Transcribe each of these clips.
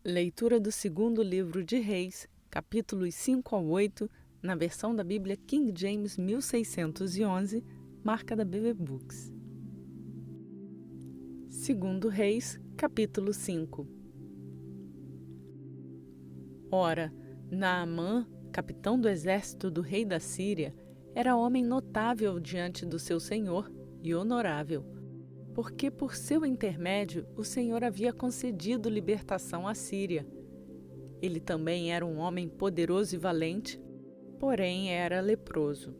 Leitura do segundo livro de Reis, capítulos 5 ao 8, na versão da Bíblia King James 1611, marca da BB Books. Segundo Reis, capítulo 5. Ora, Naamã, capitão do exército do rei da Síria, era homem notável diante do seu senhor e honorável, porque por seu intermédio o Senhor havia concedido libertação à Síria. Ele também era um homem poderoso e valente, porém era leproso.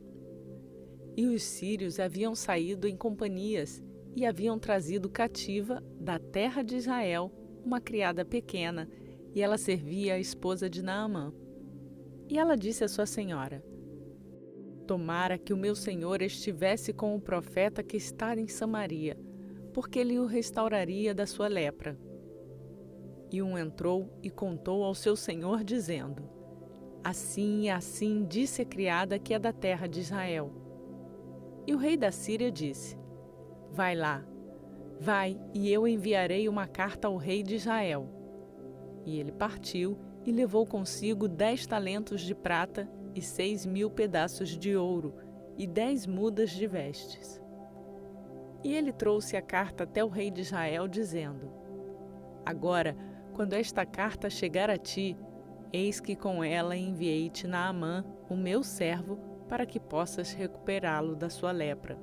E os sírios haviam saído em companhias e haviam trazido cativa da terra de Israel uma criada pequena, e ela servia a esposa de Naamã. E ela disse à sua senhora: Tomara que o meu senhor estivesse com o profeta que está em Samaria, porque ele o restauraria da sua lepra. E entrou e contou ao seu senhor, dizendo: Assim e assim disse a criada que é da terra de Israel. E o rei da Síria disse: Vai lá, vai, e eu enviarei uma carta ao rei de Israel. E ele partiu e levou consigo 10 talentos de prata e 6.000 pedaços de ouro e 10 mudas de vestes. E ele trouxe a carta até o rei de Israel, dizendo: Agora, quando esta carta chegar a ti, eis que com ela enviei-te Naamã, o meu servo, para que possas recuperá-lo da sua lepra.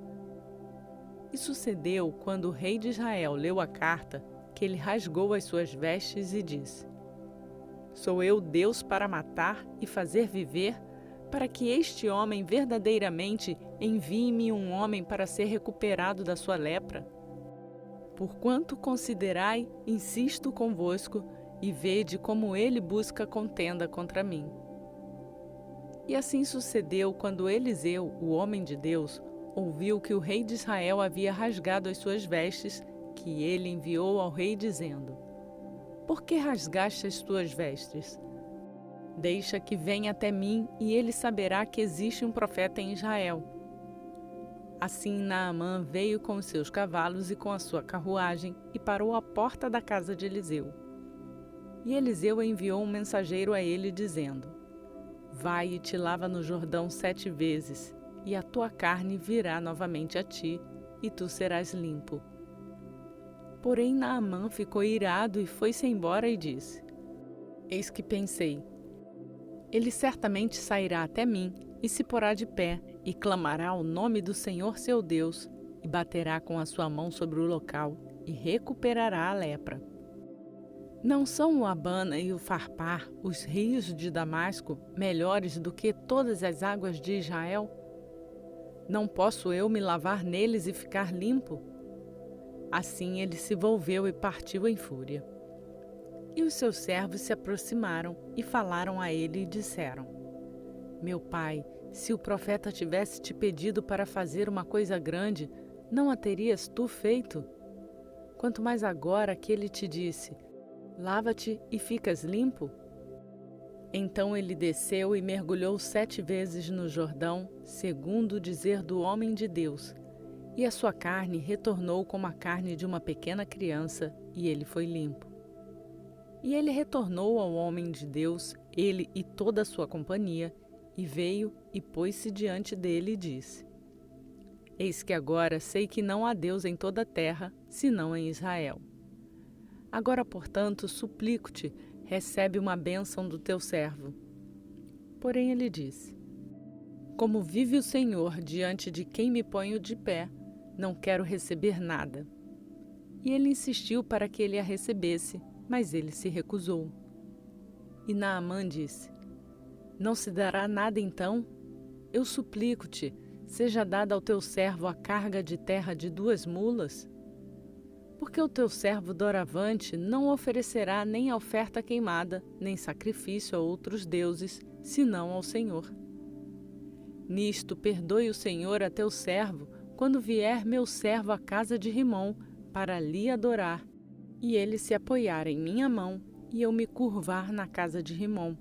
E sucedeu, quando o rei de Israel leu a carta, que ele rasgou as suas vestes e disse: Sou eu Deus para matar e fazer viver, para que este homem verdadeiramente envie-me um homem para ser recuperado da sua lepra? Porquanto considerai, insisto convosco, e vede como ele busca contenda contra mim. E assim sucedeu quando Eliseu, o homem de Deus, ouviu que o rei de Israel havia rasgado as suas vestes, que ele enviou ao rei dizendo: Por que rasgaste as tuas vestes? Deixa que venha até mim, e ele saberá que existe um profeta em Israel. Assim Naamã veio com os seus cavalos e com a sua carruagem, e parou à porta da casa de Eliseu. E Eliseu enviou um mensageiro a ele, dizendo: Vai e te lava no Jordão 7 vezes, e a tua carne virá novamente a ti, e tu serás limpo. Porém Naamã ficou irado e foi-se embora e disse: Eis que pensei, ele certamente sairá até mim e se porá de pé, e clamará o nome do Senhor seu Deus, e baterá com a sua mão sobre o local, e recuperará a lepra. Não são o Abana e o Farpar, os rios de Damasco, melhores do que todas as águas de Israel? Não posso eu me lavar neles e ficar limpo? Assim ele se volveu e partiu em fúria. E os seus servos se aproximaram e falaram a ele e disseram: Meu pai, se o profeta tivesse te pedido para fazer uma coisa grande, não a terias tu feito? Quanto mais agora que ele te disse: Lava-te e ficas limpo? Então ele desceu e mergulhou 7 vezes no Jordão, segundo o dizer do homem de Deus, e a sua carne retornou como a carne de uma pequena criança, e ele foi limpo. E ele retornou ao homem de Deus, ele e toda a sua companhia, e veio e pôs-se diante dele e disse: Eis que agora sei que não há Deus em toda a terra, senão em Israel. Agora, portanto, suplico-te, recebe uma bênção do teu servo. Porém ele disse: Como vive o Senhor, diante de quem me ponho de pé, não quero receber nada. E ele insistiu para que ele a recebesse, mas ele se recusou. E Naamã disse: Não se dará nada então? Eu suplico-te, seja dada ao teu servo a carga de terra de 2 mulas? Porque o teu servo doravante não oferecerá nem oferta queimada, nem sacrifício a outros deuses, senão ao Senhor. Nisto perdoe o Senhor a teu servo, quando vier meu servo à casa de Rimom, para ali adorar, e ele se apoiar em minha mão, e eu me curvar na casa de Rimom.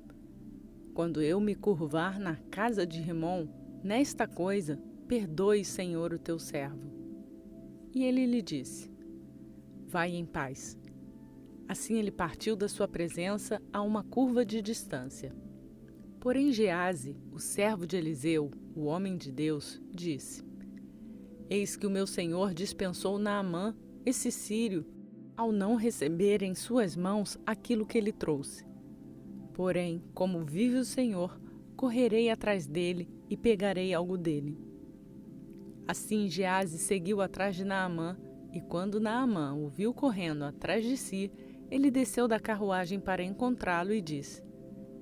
Quando eu me curvar na casa de Rimom, nesta coisa, perdoe, Senhor, o teu servo. E ele lhe disse: Vai em paz. Assim ele partiu da sua presença a uma curva de distância. Porém Gease, o servo de Eliseu, o homem de Deus, disse: Eis que o meu senhor dispensou Naamã, esse sírio, ao não receber em suas mãos aquilo que ele trouxe. Porém, como vive o Senhor, correrei atrás dele e pegarei algo dele. Assim Gease seguiu atrás de Naamã, e quando Naamã o viu correndo atrás de si, ele desceu da carruagem para encontrá-lo e disse: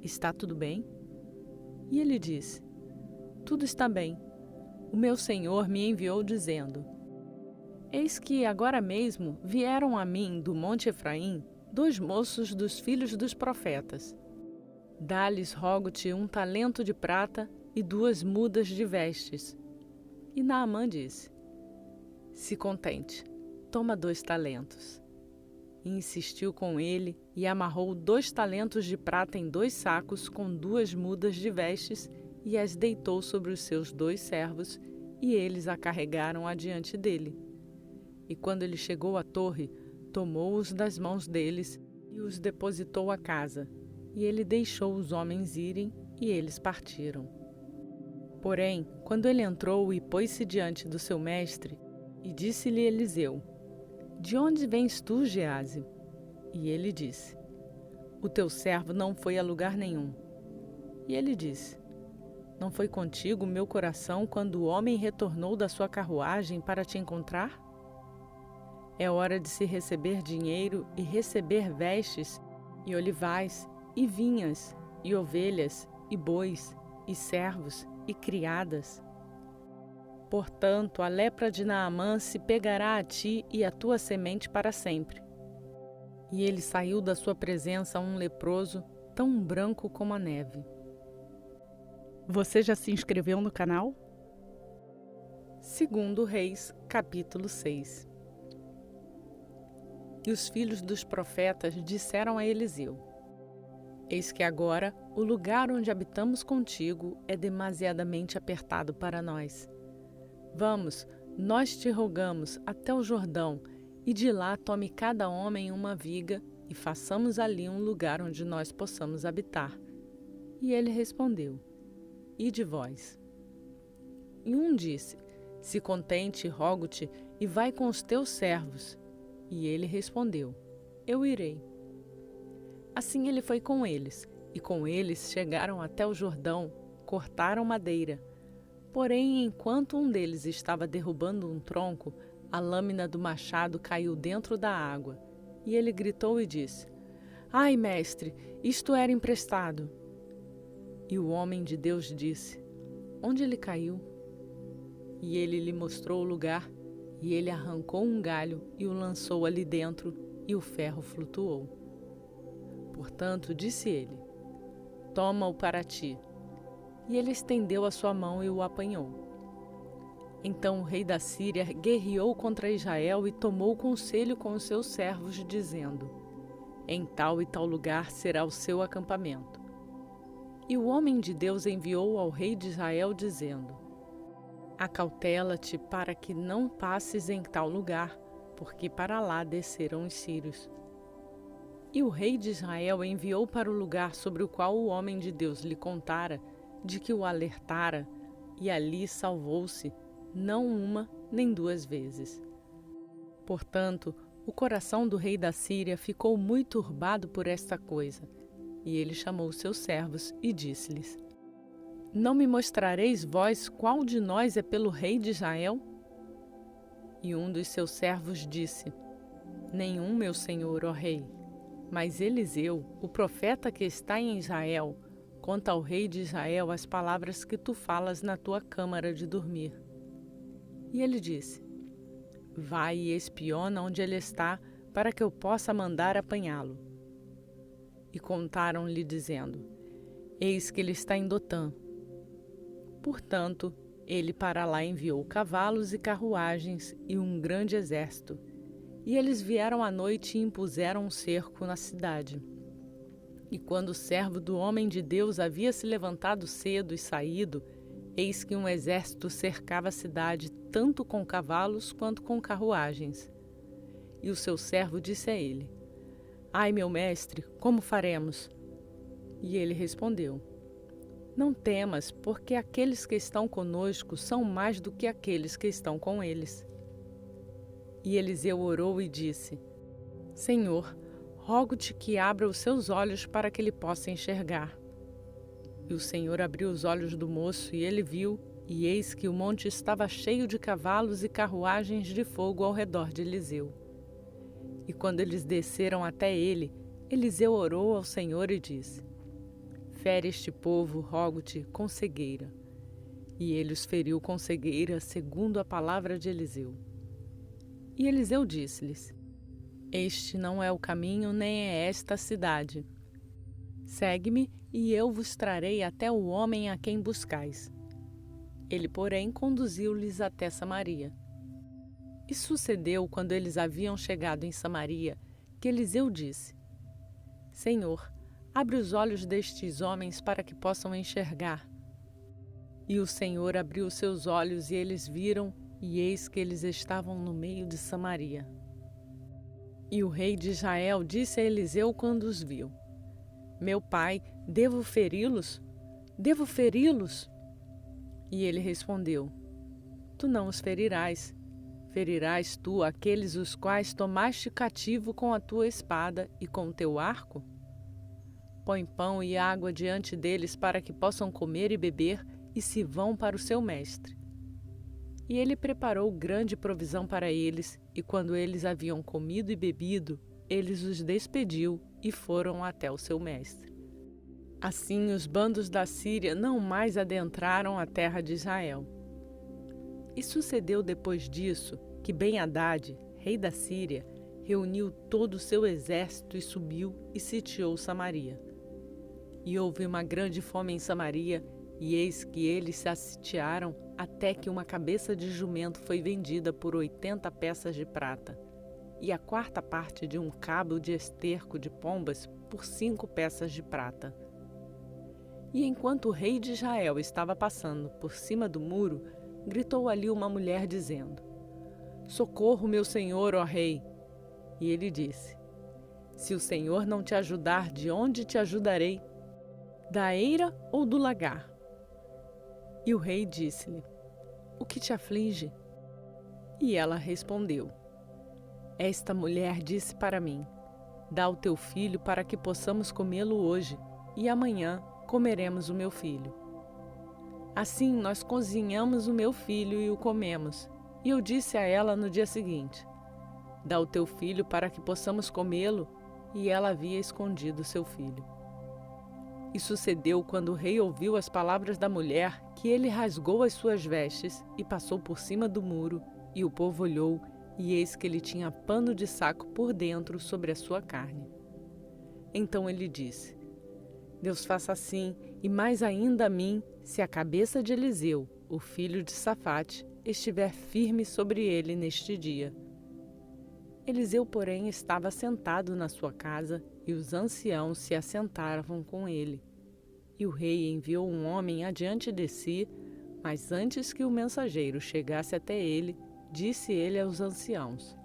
Está tudo bem? E ele disse: Tudo está bem. O meu senhor me enviou dizendo: Eis que agora mesmo vieram a mim do monte Efraim 2 moços dos filhos dos profetas. Dá-lhes, rogo-te, 1 talento de prata e 2 mudas de vestes. E Naamã disse: Se contente, toma 2 talentos. E insistiu com ele e amarrou 2 talentos de prata em 2 sacos com 2 mudas de vestes e as deitou sobre os seus 2 servos, e eles a carregaram adiante dele. E quando ele chegou à torre, tomou-os das mãos deles e os depositou à casa. E ele deixou os homens irem, e eles partiram. Porém, quando ele entrou e pôs-se diante do seu mestre, e disse-lhe Eliseu: De onde vens tu, Gease? E ele disse: O teu servo não foi a lugar nenhum. E ele disse: Não foi contigo o meu coração quando o homem retornou da sua carruagem para te encontrar? É hora de se receber dinheiro e receber vestes, e olivais, e vinhas, e ovelhas, e bois, e servos, e criadas. Portanto, a lepra de Naamã se pegará a ti e à tua semente para sempre. E ele saiu da sua presença um leproso, tão branco como a neve. Você já se inscreveu no canal? 2 Reis, capítulo 6. E os filhos dos profetas disseram a Eliseu: Eis que agora o lugar onde habitamos contigo é demasiadamente apertado para nós. Vamos, nós te rogamos, até o Jordão, e de lá tome cada homem uma viga, e façamos ali um lugar onde nós possamos habitar. E ele respondeu: Ide vós. E um disse: Se contente, rogo-te, e vai com os teus servos. E ele respondeu: Eu irei. Assim ele foi com eles, e com eles chegaram até o Jordão, cortaram madeira. Porém, enquanto um deles estava derrubando um tronco, a lâmina do machado caiu dentro da água. E ele gritou e disse: Ai, mestre, isto era emprestado. E o homem de Deus disse: Onde ele caiu? E ele lhe mostrou o lugar, e ele arrancou um galho e o lançou ali dentro, e o ferro flutuou. Portanto, disse ele: Toma-o para ti. E ele estendeu a sua mão e o apanhou. Então o rei da Síria guerreou contra Israel e tomou conselho com os seus servos, dizendo: Em tal e tal lugar será o seu acampamento. E o homem de Deus enviou ao rei de Israel, dizendo: Acautela-te para que não passes em tal lugar, porque para lá desceram os sírios. E o rei de Israel enviou para o lugar sobre o qual o homem de Deus lhe contara, de que o alertara, e ali salvou-se, não 1 nem 2 vezes. Portanto, o coração do rei da Síria ficou muito turbado por esta coisa, e ele chamou seus servos e disse-lhes: Não me mostrareis vós qual de nós é pelo rei de Israel? E um dos seus servos disse: Nenhum, meu senhor, ó rei. Mas Eliseu, o profeta que está em Israel, conta ao rei de Israel as palavras que tu falas na tua câmara de dormir. E ele disse: Vai e espiona onde ele está, para que eu possa mandar apanhá-lo. E contaram-lhe, dizendo: Eis que ele está em Dotã. Portanto, ele para lá enviou cavalos e carruagens e um grande exército. E eles vieram à noite e impuseram um cerco na cidade. E quando o servo do homem de Deus havia se levantado cedo e saído, eis que um exército cercava a cidade, tanto com cavalos quanto com carruagens. E o seu servo disse a ele: Ai, meu mestre, como faremos? E ele respondeu: Não temas, porque aqueles que estão conosco são mais do que aqueles que estão com eles. E Eliseu orou e disse: Senhor, rogo-te que abra os seus olhos para que ele possa enxergar. E o Senhor abriu os olhos do moço e ele viu, e eis que o monte estava cheio de cavalos e carruagens de fogo ao redor de Eliseu. E quando eles desceram até ele, Eliseu orou ao Senhor e disse: Fere este povo, rogo-te, com cegueira. E ele os feriu com cegueira, segundo a palavra de Eliseu. E Eliseu disse-lhes: Este não é o caminho, nem é esta a cidade. Segue-me, e eu vos trarei até o homem a quem buscais. Ele, porém, conduziu-lhes até Samaria. E sucedeu, quando eles haviam chegado em Samaria, que Eliseu disse: Senhor, abre os olhos destes homens para que possam enxergar. E o Senhor abriu seus olhos e eles viram, e eis que eles estavam no meio de Samaria. E o rei de Israel disse a Eliseu quando os viu: Meu pai, devo feri-los? Devo feri-los? E ele respondeu: Tu não os ferirás. Ferirás tu aqueles os quais tomaste cativo com a tua espada e com o teu arco? Põe pão e água diante deles para que possam comer e beber e se vão para o seu mestre. E ele preparou grande provisão para eles, e quando eles haviam comido e bebido, eles os despediu e foram até o seu mestre. Assim os bandos da Síria não mais adentraram a terra de Israel. E sucedeu depois disso que Ben-Hadad, rei da Síria, reuniu todo o seu exército e subiu e sitiou Samaria. E houve uma grande fome em Samaria, e eis que eles se sitiaram até que uma cabeça de jumento foi vendida por 80 peças de prata, e a quarta parte de um cabo de esterco de pombas por 5 peças de prata. E enquanto o rei de Israel estava passando por cima do muro, gritou ali uma mulher dizendo: Socorro, meu senhor, ó rei! E ele disse: Se o Senhor não te ajudar, de onde te ajudarei? Da eira ou do lagar? E o rei disse-lhe: O que te aflige? E ela respondeu: Esta mulher disse para mim: Dá o teu filho para que possamos comê-lo hoje, e amanhã comeremos o meu filho. Assim nós cozinhamos o meu filho e o comemos. E eu disse a ela no dia seguinte: Dá o teu filho para que possamos comê-lo, e ela havia escondido seu filho. E sucedeu, quando o rei ouviu as palavras da mulher, que ele rasgou as suas vestes e passou por cima do muro, e o povo olhou, e eis que ele tinha pano de saco por dentro sobre a sua carne. Então ele disse: Deus faça assim, e mais ainda a mim, se a cabeça de Eliseu, o filho de Safate, estiver firme sobre ele neste dia. Eliseu, porém, estava sentado na sua casa, e os anciãos se assentavam com ele. E o rei enviou um homem adiante de si, mas antes que o mensageiro chegasse até ele, disse ele aos anciãos: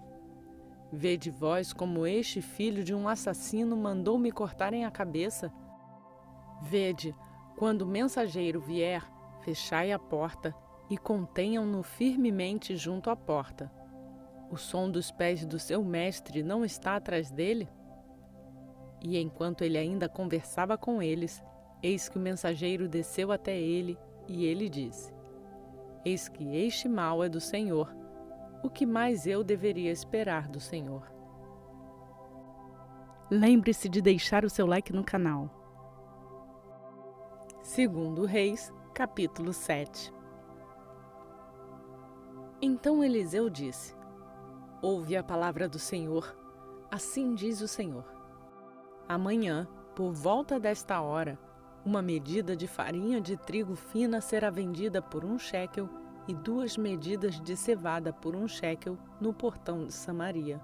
Vede vós como este filho de um assassino mandou me cortarem a cabeça? Vede, quando o mensageiro vier, fechai a porta e contenham-no firmemente junto à porta. O som dos pés do seu mestre não está atrás dele? E enquanto ele ainda conversava com eles, eis que o mensageiro desceu até ele, e ele disse: Eis que este mal é do Senhor. O que mais eu deveria esperar do Senhor? Lembre-se de deixar o seu like no canal. 2 Reis, capítulo 7. Então Eliseu disse: Ouve a palavra do Senhor. Assim diz o Senhor: Amanhã, por volta desta hora, uma medida de farinha de trigo fina será vendida por 1 shekel e 2 medidas de cevada por 1 shekel no portão de Samaria.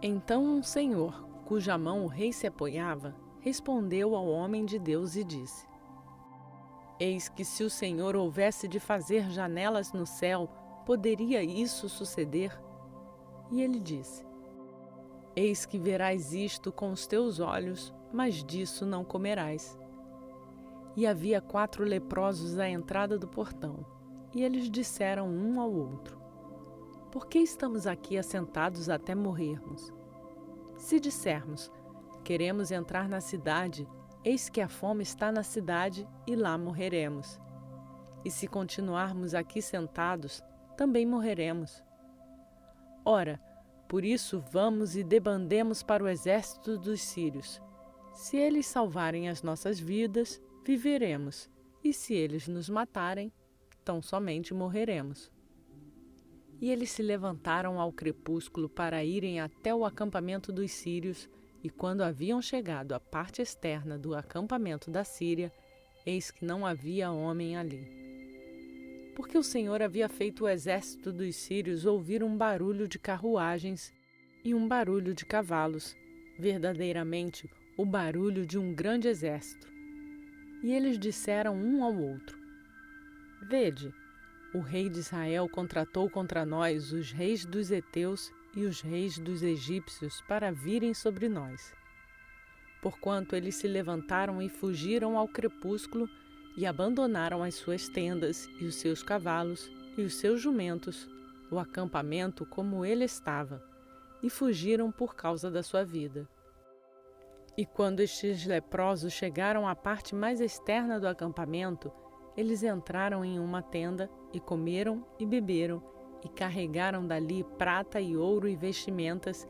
Então um senhor, cuja mão o rei se apoiava, respondeu ao homem de Deus e disse: Eis que se o Senhor houvesse de fazer janelas no céu, poderia isso suceder? E ele disse: Eis que verás isto com os teus olhos, mas disso não comerás. E havia 4 leprosos à entrada do portão, e eles disseram um ao outro: Por que estamos aqui assentados até morrermos? Se dissermos: Queremos entrar na cidade, eis que a fome está na cidade e lá morreremos. E se continuarmos aqui sentados, também morreremos. Ora, por isso vamos e debandemos para o exército dos sírios. Se eles salvarem as nossas vidas, viveremos, e se eles nos matarem, tão somente morreremos. E eles se levantaram ao crepúsculo para irem até o acampamento dos sírios, e quando haviam chegado à parte externa do acampamento da Síria, eis que não havia homem ali. Porque o Senhor havia feito o exército dos sírios ouvir um barulho de carruagens e um barulho de cavalos, verdadeiramente o barulho de um grande exército. E eles disseram um ao outro: Vede, o rei de Israel contratou contra nós os reis dos heteus e os reis dos egípcios para virem sobre nós. Porquanto eles se levantaram e fugiram ao crepúsculo e abandonaram as suas tendas e os seus cavalos e os seus jumentos, o acampamento como ele estava, e fugiram por causa da sua vida. E quando estes leprosos chegaram à parte mais externa do acampamento, eles entraram em uma tenda e comeram e beberam, e carregaram dali prata e ouro e vestimentas,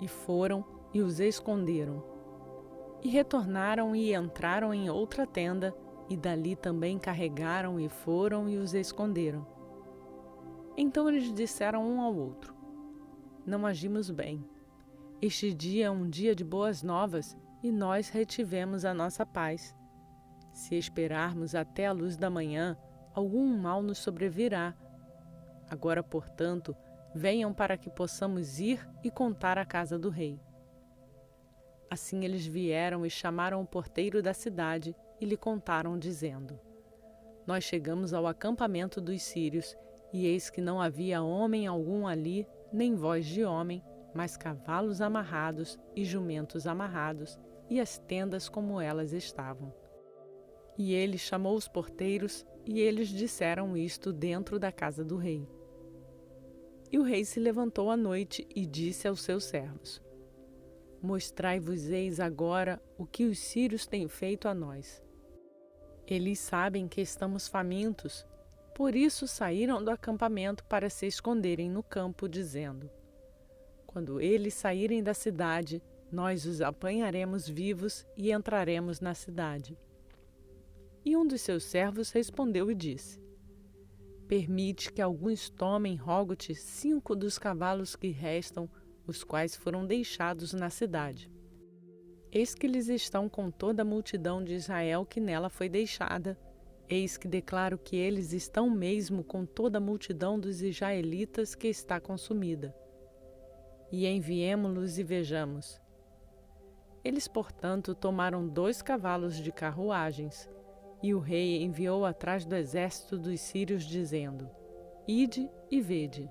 e foram e os esconderam. E retornaram e entraram em outra tenda, e dali também carregaram e foram e os esconderam. Então eles disseram um ao outro: Não agimos bem. Este dia é um dia de boas novas, e nós retivemos a nossa paz. Se esperarmos até a luz da manhã, algum mal nos sobrevirá. Agora, portanto, venham para que possamos ir e contar à casa do rei. Assim eles vieram e chamaram o porteiro da cidade e lhe contaram, dizendo: Nós chegamos ao acampamento dos sírios, e eis que não havia homem algum ali, nem voz de homem, mas cavalos amarrados e jumentos amarrados, e as tendas como elas estavam. E ele chamou os porteiros, e eles disseram isto dentro da casa do rei. E o rei se levantou à noite e disse aos seus servos: Mostrai-vos-eis agora o que os sírios têm feito a nós. Eles sabem que estamos famintos, por isso saíram do acampamento para se esconderem no campo, dizendo: Quando eles saírem da cidade, nós os apanharemos vivos e entraremos na cidade. E um dos seus servos respondeu e disse: Permite que alguns tomem, rogo-te, 5 dos cavalos que restam, os quais foram deixados na cidade. Eis que eles estão com toda a multidão de Israel que nela foi deixada. Eis que declaro que eles estão mesmo com toda a multidão dos israelitas que está consumida. E enviemo-los e vejamos. Eles, portanto, tomaram 2 cavalos de carruagens, e o rei enviou atrás do exército dos sírios, dizendo: Ide e vede.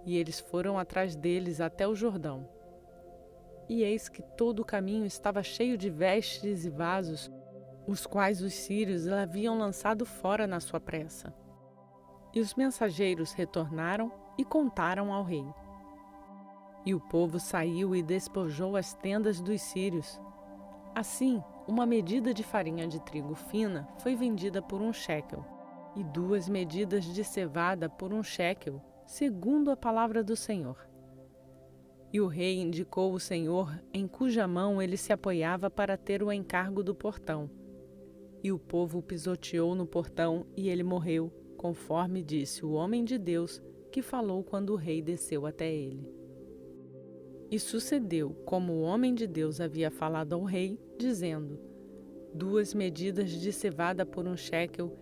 E eles foram atrás deles até o Jordão. E eis que todo o caminho estava cheio de vestes e vasos, os quais os sírios haviam lançado fora na sua pressa. E os mensageiros retornaram e contaram ao rei. E o povo saiu e despojou as tendas dos sírios. Assim, uma medida de farinha de trigo fina foi vendida por 1 shekel, e 2 medidas de cevada por 1 shekel, segundo a palavra do Senhor. E o rei indicou o Senhor em cuja mão ele se apoiava para ter o encargo do portão. E o povo o pisoteou no portão, e ele morreu, conforme disse o homem de Deus que falou quando o rei desceu até ele. E sucedeu, como o homem de Deus havia falado ao rei, dizendo: 2 medidas de cevada por 1 shekel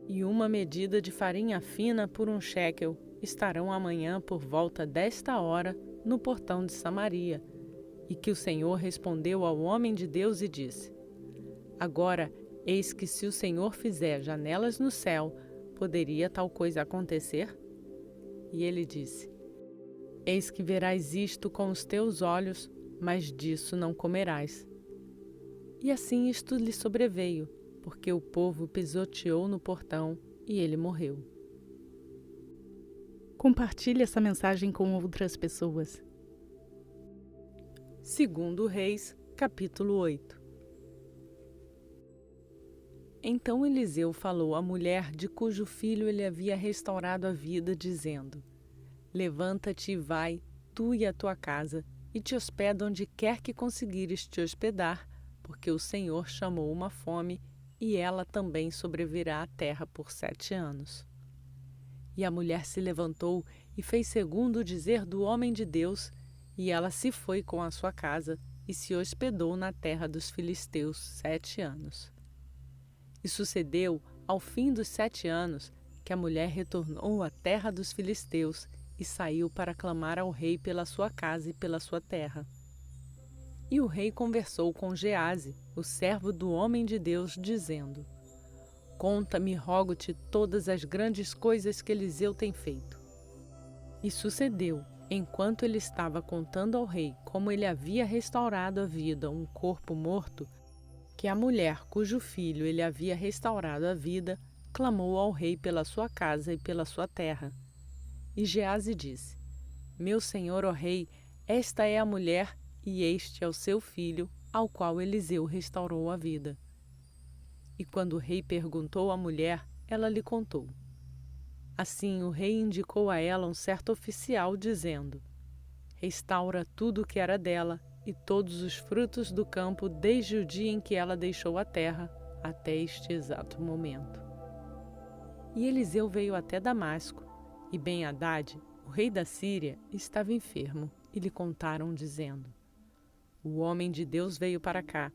e 1 medida de farinha fina por 1 shekel estarão amanhã por volta desta hora no portão de Samaria. E que o Senhor respondeu ao homem de Deus e disse: Agora, eis que se o Senhor fizer janelas no céu, poderia tal coisa acontecer? E ele disse: Eis que verás isto com os teus olhos, mas disso não comerás. E assim isto lhe sobreveio, porque o povo pisoteou no portão e ele morreu. Compartilhe essa mensagem com outras pessoas. 2 Reis, capítulo 8. Então Eliseu falou à mulher de cujo filho ele havia restaurado a vida, dizendo: Levanta-te e vai, tu e a tua casa, e te hospeda onde quer que conseguires te hospedar, porque o Senhor chamou uma fome, e ela também sobrevirá à terra por 7 anos. E a mulher se levantou e fez segundo o dizer do homem de Deus, e ela se foi com a sua casa e se hospedou na terra dos filisteus 7 anos. E sucedeu, ao fim dos 7 anos, que a mulher retornou à terra dos filisteus e saiu para clamar ao rei pela sua casa e pela sua terra. E o rei conversou com Geazi, o servo do homem de Deus, dizendo: Conta-me, rogo-te, todas as grandes coisas que Eliseu tem feito. E sucedeu, enquanto ele estava contando ao rei como ele havia restaurado à vida um corpo morto, que a mulher cujo filho ele havia restaurado à vida clamou ao rei pela sua casa e pela sua terra. E Geazi disse: Meu senhor, ó rei, esta é a mulher e este é o seu filho, ao qual Eliseu restaurou a vida. E quando o rei perguntou à mulher, ela lhe contou. Assim o rei indicou a ela um certo oficial, dizendo: Restaura tudo o que era dela e todos os frutos do campo desde o dia em que ela deixou a terra até este exato momento. E Eliseu veio até Damasco, e Ben-Hadad, o rei da Síria, estava enfermo, e lhe contaram, dizendo: O homem de Deus veio para cá.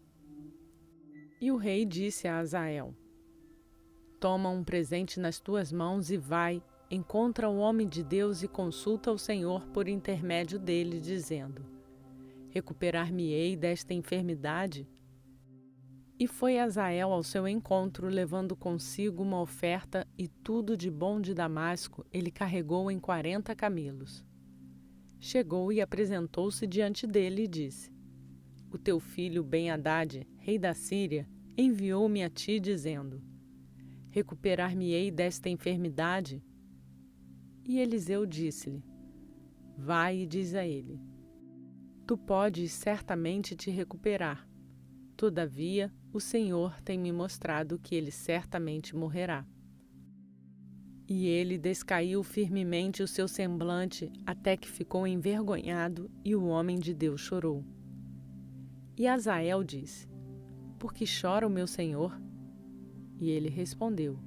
E o rei disse a Hazael: Toma um presente nas tuas mãos e vai, encontra o homem de Deus e consulta o Senhor por intermédio dele, dizendo: Recuperar-me-ei desta enfermidade? E foi Hazael ao seu encontro, levando consigo uma oferta, e tudo de bom de Damasco ele carregou em 40 camelos. Chegou e apresentou-se diante dele e disse: O teu filho Ben-Hadad, rei da Síria, enviou-me a ti, dizendo: Recuperar-me-ei desta enfermidade? E Eliseu disse-lhe: Vai e diz a ele: Tu podes certamente te recuperar. Todavia, o Senhor tem me mostrado que ele certamente morrerá. E ele descaiu firmemente o seu semblante até que ficou envergonhado, e o homem de Deus chorou. E Hazael disse: Por que chora o meu senhor? E ele respondeu: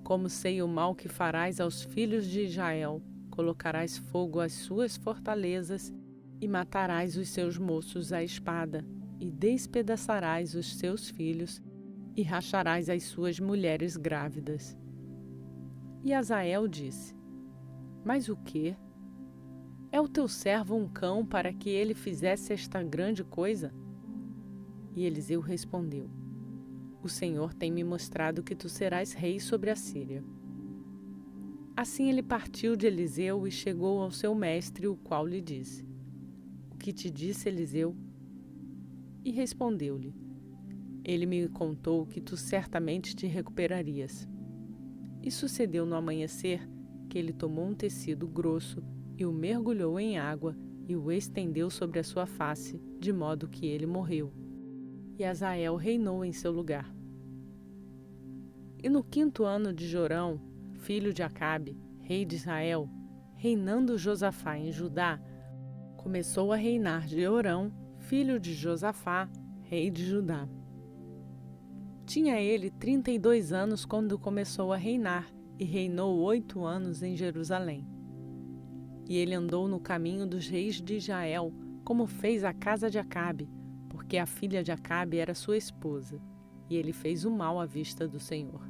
Como sei o mal que farás aos filhos de Israel, colocarás fogo às suas fortalezas e matarás os seus moços à espada, e despedaçarás os seus filhos e racharás as suas mulheres grávidas. E Hazael disse: Mas o quê? É o teu servo um cão para que ele fizesse esta grande coisa? E Eliseu respondeu: O Senhor tem me mostrado que tu serás rei sobre a Síria. Assim ele partiu de Eliseu e chegou ao seu mestre, o qual lhe disse: O que te disse Eliseu? E respondeu-lhe: Ele me contou que tu certamente te recuperarias. E sucedeu no amanhecer que ele tomou um tecido grosso e o mergulhou em água e o estendeu sobre a sua face, de modo que ele morreu. E Hazael reinou em seu lugar. E no 5º ano de Jorão, filho de Acabe, rei de Israel, reinando Josafá em Judá, começou a reinar Jeorão, filho de Josafá, rei de Judá. Tinha ele 32 anos quando começou a reinar, e reinou 8 anos em Jerusalém. E ele andou no caminho dos reis de Israel, como fez a casa de Acabe, porque a filha de Acabe era sua esposa, e ele fez o mal à vista do Senhor.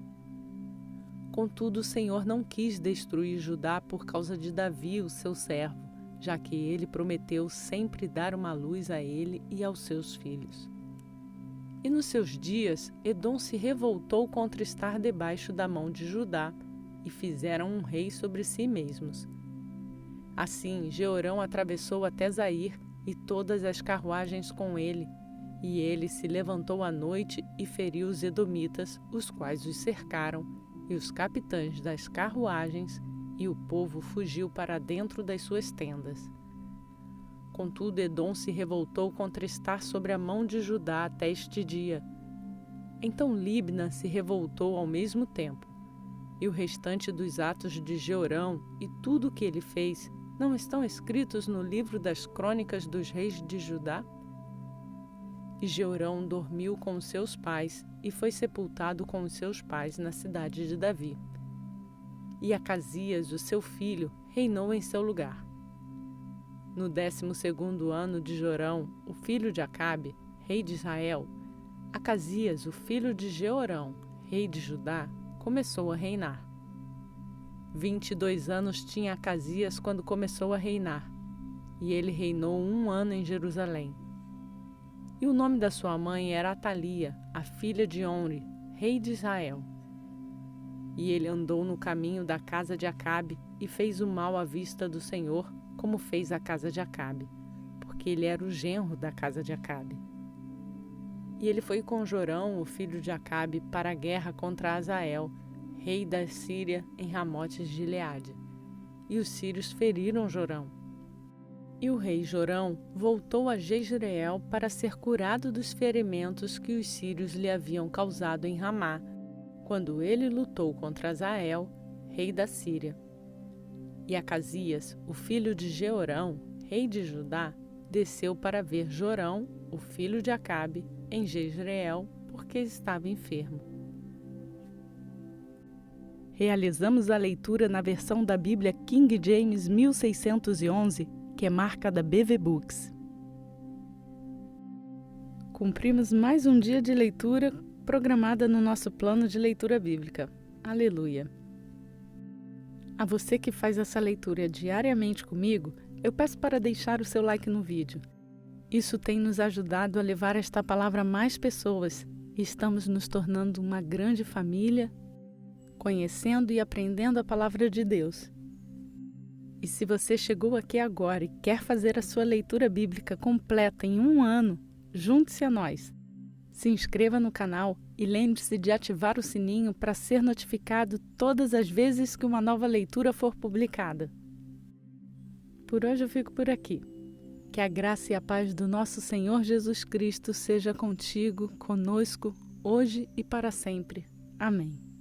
Contudo, o Senhor não quis destruir Judá por causa de Davi, o seu servo, já que ele prometeu sempre dar uma luz a ele e aos seus filhos. E nos seus dias, Edom se revoltou contra estar debaixo da mão de Judá, e fizeram um rei sobre si mesmos. Assim, Jeorão atravessou até Zair e todas as carruagens com ele. E ele se levantou à noite e feriu os edomitas, os quais os cercaram, e os capitães das carruagens, e o povo fugiu para dentro das suas tendas. Contudo, Edom se revoltou contra estar sobre a mão de Judá até este dia. Então Libna se revoltou ao mesmo tempo. E o restante dos atos de Jeorão e tudo o que ele fez não estão escritos no livro das crônicas dos reis de Judá? E Jeorão dormiu com seus pais e foi sepultado com os seus pais na cidade de Davi. E Acasias, o seu filho, reinou em seu lugar. No 12º ano de Jorão, o filho de Acabe, rei de Israel, Acasias, o filho de Jeorão, rei de Judá, começou a reinar. 22 anos tinha Acasias quando começou a reinar, e ele reinou 1 ano em Jerusalém. E o nome da sua mãe era Atalia, a filha de Omri, rei de Israel. E ele andou no caminho da casa de Acabe e fez o mal à vista do Senhor, como fez a casa de Acabe, porque ele era o genro da casa de Acabe. E ele foi com Jorão, o filho de Acabe, para a guerra contra Azael, rei da Síria, em Ramote de Gileade. E os sírios feriram Jorão. E o rei Jorão voltou a Jezreel para ser curado dos ferimentos que os sírios lhe haviam causado em Ramá, quando ele lutou contra Azael, rei da Síria. E Acasias, o filho de Jeorão, rei de Judá, desceu para ver Jorão, o filho de Acabe, em Jezreel, porque estava enfermo. Realizamos a leitura na versão da Bíblia King James 1611, que é marca da BV Books. Cumprimos mais um dia de leitura programada no nosso plano de leitura bíblica. Aleluia! A você que faz essa leitura diariamente comigo, eu peço para deixar o seu like no vídeo. Isso tem nos ajudado a levar esta palavra a mais pessoas e estamos nos tornando uma grande família, conhecendo e aprendendo a palavra de Deus. E se você chegou aqui agora e quer fazer a sua leitura bíblica completa em 1 ano, junte-se a nós. Se inscreva no canal e lembre-se de ativar o sininho para ser notificado todas as vezes que uma nova leitura for publicada. Por hoje eu fico por aqui. Que a graça e a paz do nosso Senhor Jesus Cristo seja contigo, conosco, hoje e para sempre. Amém.